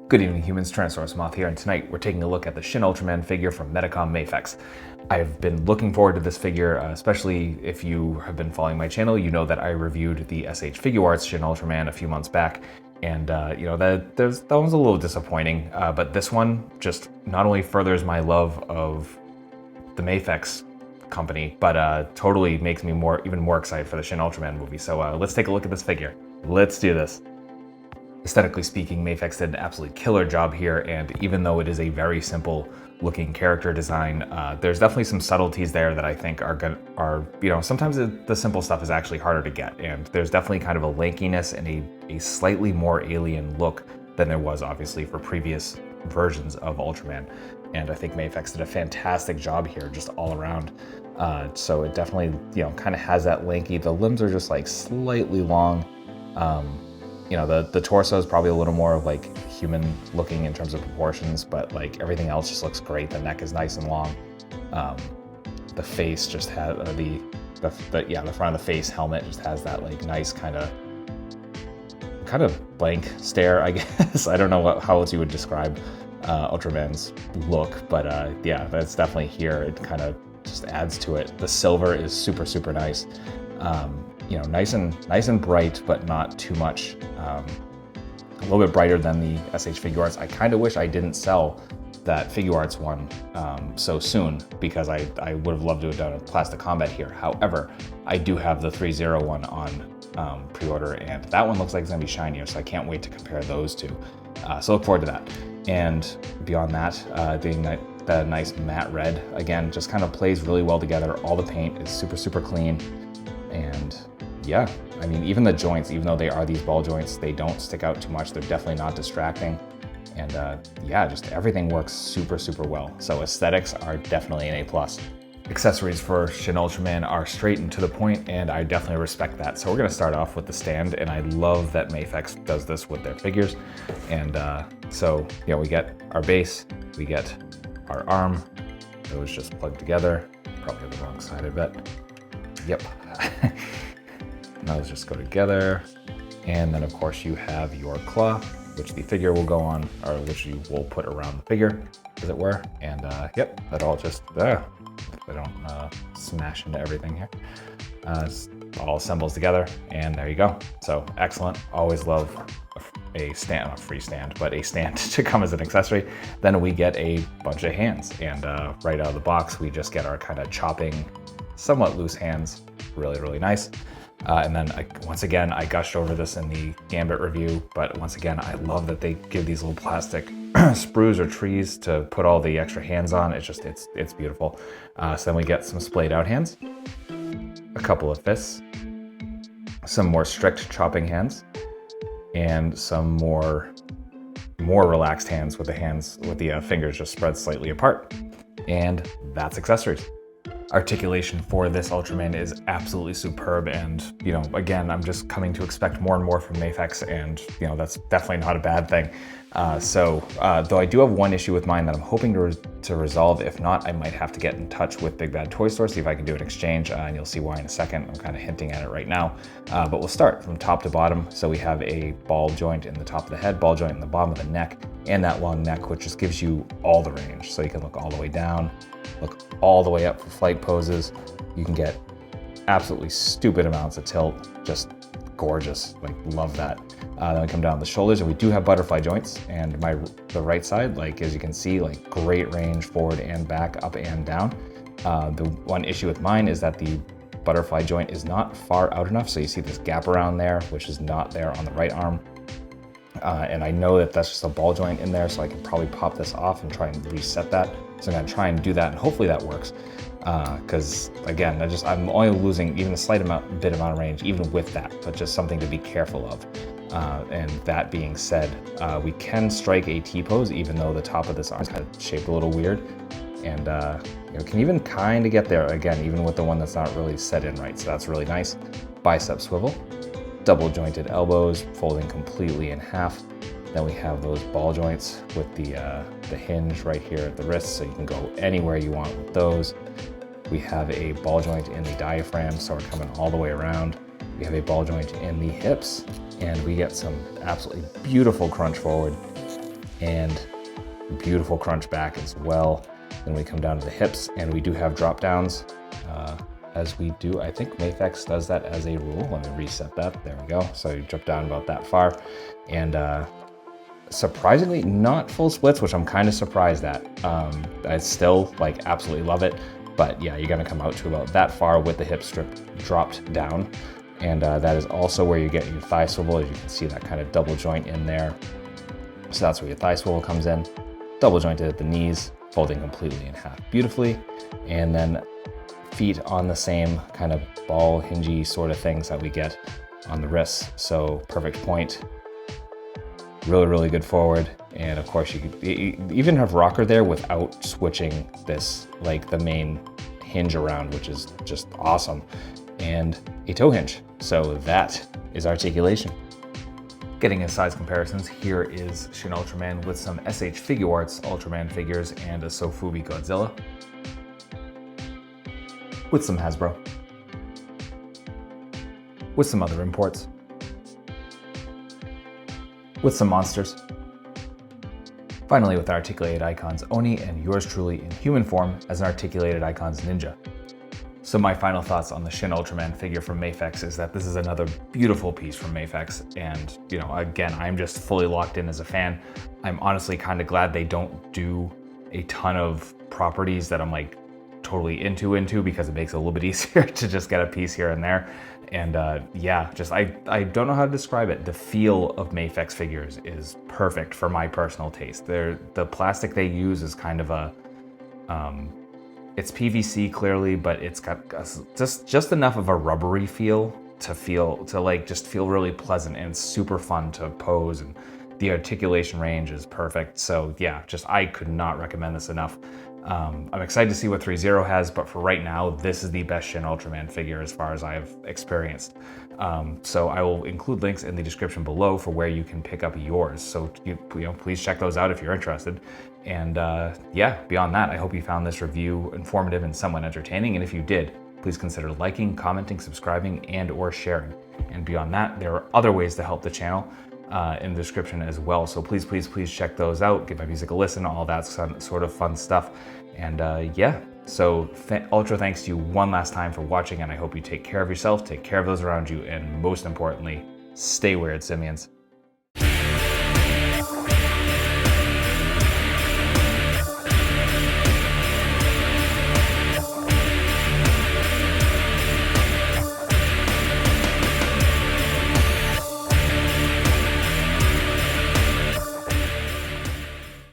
Good evening humans, Tyrannosaurusmoth here, and tonight we're taking a look at the Shin Ultraman figure from MAFEX. I've been looking forward to this figure, especially if you have been following my channel. You know that I reviewed the SH Figuarts Shin Ultraman a few months back, and that one's a little disappointing, but this one just not only furthers my love of the MAFEX company, but totally makes me even more excited for the Shin Ultraman movie. So let's take a look at this figure. Let's do this. Aesthetically speaking, MAFEX did an absolutely killer job here, and even though it is a very simple looking character design, there's definitely some subtleties there that I think are sometimes the simple stuff is actually harder to get, and there's definitely kind of a lankiness and a slightly more alien look than there was obviously for previous versions of Ultraman, and I think MAFEX did a fantastic job here just all around. So it definitely kind of has that lanky, the limbs are just like slightly long. The torso is probably a little more of like human looking in terms of proportions, but like everything else just looks great. The neck is nice and long. The face just has the front of the face helmet just has that like nice kind of blank stare, I guess. I don't know how else you would describe Ultraman's look, but yeah, that's definitely here. It kind of just adds to it. The silver is super, super nice. Nice and bright, but not too much. A little bit brighter than the SH Figuarts. I kind of wish I didn't sell that Figuarts one so soon, because I would have loved to have done a Plastic Combat here. However, I do have the 3.0 one on pre-order, and that one looks like it's gonna be shinier, so I can't wait to compare those two. So look forward to that. And beyond that, the nice matte red, again, just kind of plays really well together. All the paint is super, super clean. And yeah, I mean, even the joints, even though they are these ball joints, they don't stick out too much. They're definitely not distracting. And yeah, just everything works super, super well. So aesthetics are definitely an A+. Accessories for Shin Ultraman are straight and to the point, and I definitely respect that. So we're gonna start off with the stand, and I love that MAFEX does this with their figures. And so we get our base, we get our arm, those just plug together. Probably the wrong side, I bet. Yep. Now let's just go together. And then of course you have your claw, which the figure will go on, or which you will put around the figure, as it were. And yep, that all just, I don't smash into everything here. All assembles together, and there you go. So excellent. Always love a stand, not a free stand, but a stand to come as an accessory. Then we get a bunch of hands, and right out of the box, we just get our kind of chopping, somewhat loose hands. Really, really nice. And then once again, I gushed over this in the Gambit review, but once again, I love that they give these little plastic sprues or trees to put all the extra hands on. It's beautiful. So then we get some splayed out hands, a couple of fists, some more strict chopping hands, and some more relaxed hands with the fingers just spread slightly apart. And that's accessories. Articulation for this Ultraman is absolutely superb, and again, I'm just coming to expect more and more from MAFEX, and that's definitely not a bad thing. Though I do have one issue with mine that I'm hoping to resolve. If not, I might have to get in touch with Big Bad Toy Store, see if I can do an exchange, and you'll see why in a second. I'm kind of hinting at it right now, but we'll start from top to bottom. So we have a ball joint in the top of the head, ball joint in the bottom of the neck, and that long neck, which just gives you all the range. So you can look all the way down, look all the way up for flight poses. You can get absolutely stupid amounts of tilt, just gorgeous, like love that. Then we come down the shoulders, and we do have butterfly joints, and the right side, like as you can see, like great range forward and back, up and down. The one issue with mine is that the butterfly joint is not far out enough, so you see this gap around there, which is not there on the right arm. And I know that that's just a ball joint in there, so I can probably pop this off and try and reset that. So I'm gonna try and do that, and hopefully that works. Because again, I'm only losing even a slight bit amount of range, even with that, but just something to be careful of. And that being said, we can strike a T-pose, even though the top of this arm is kind of shaped a little weird. And can even kind of get there, again, even with the one that's not really set in right, so that's really nice. Bicep swivel, double jointed elbows, folding completely in half. Then we have those ball joints with the hinge right here at the wrist, so you can go anywhere you want with those. We have a ball joint in the diaphragm, so we're coming all the way around. We have a ball joint in the hips, and we get some absolutely beautiful crunch forward. and beautiful crunch back as well. Then we come down to the hips, and we do have drop downs, as we do. I think MAFEX does that as a rule. Let me reset that. There we go. So you drop down about that far, and surprisingly not full splits, which I'm kind of surprised at. I still like absolutely love it, but yeah, you're gonna come out to about that far with the hip strip dropped down, and that is also where you get your thigh swivel. As you can see, that kind of double joint in there. So that's where your thigh swivel comes in. Double jointed at the knees, folding completely in half beautifully, and then feet on the same kind of ball hingy sort of things that we get on the wrists. So perfect point, really, really good forward. And of course you could even have rocker there without switching this, like the main hinge around, which is just awesome. And a toe hinge. So that is articulation. Getting into size comparisons, here is Shin Ultraman with some SH Figure Arts Ultraman figures and a Sofubi Godzilla. With some Hasbro. With some other imports. With some monsters. Finally with Articulated Icons Oni and yours truly in human form as an Articulated Icons Ninja. So my final thoughts on the Shin Ultraman figure from MAFEX is that this is another beautiful piece from MAFEX, and you know, again, I'm just fully locked in as a fan. I'm honestly kind of glad they don't do a ton of properties that I'm like totally into because it makes it a little bit easier to just get a piece here and there. And yeah, just I don't know how to describe it. The feel of MAFEX figures is perfect for my personal taste. The plastic they use is kind of a it's PVC clearly, but it's got just enough of a rubbery feel to just feel really pleasant, and it's super fun to pose, and the articulation range is perfect. So yeah, just I could not recommend this enough. I'm excited to see what 3.0 has, but for right now, this is the best Shin Ultraman figure as far as I've experienced. So I will include links in the description below for where you can pick up yours. So you know, please check those out if you're interested. And yeah, beyond that, I hope you found this review informative and somewhat entertaining. And if you did, please consider liking, commenting, subscribing, and or sharing. And beyond that, there are other ways to help the channel in the description as well. So please, please, please check those out. Give my music a listen, all that sort of fun stuff. And yeah, so ultra thanks to you one last time for watching, and I hope you take care of yourself, take care of those around you, and most importantly, stay weird, simians.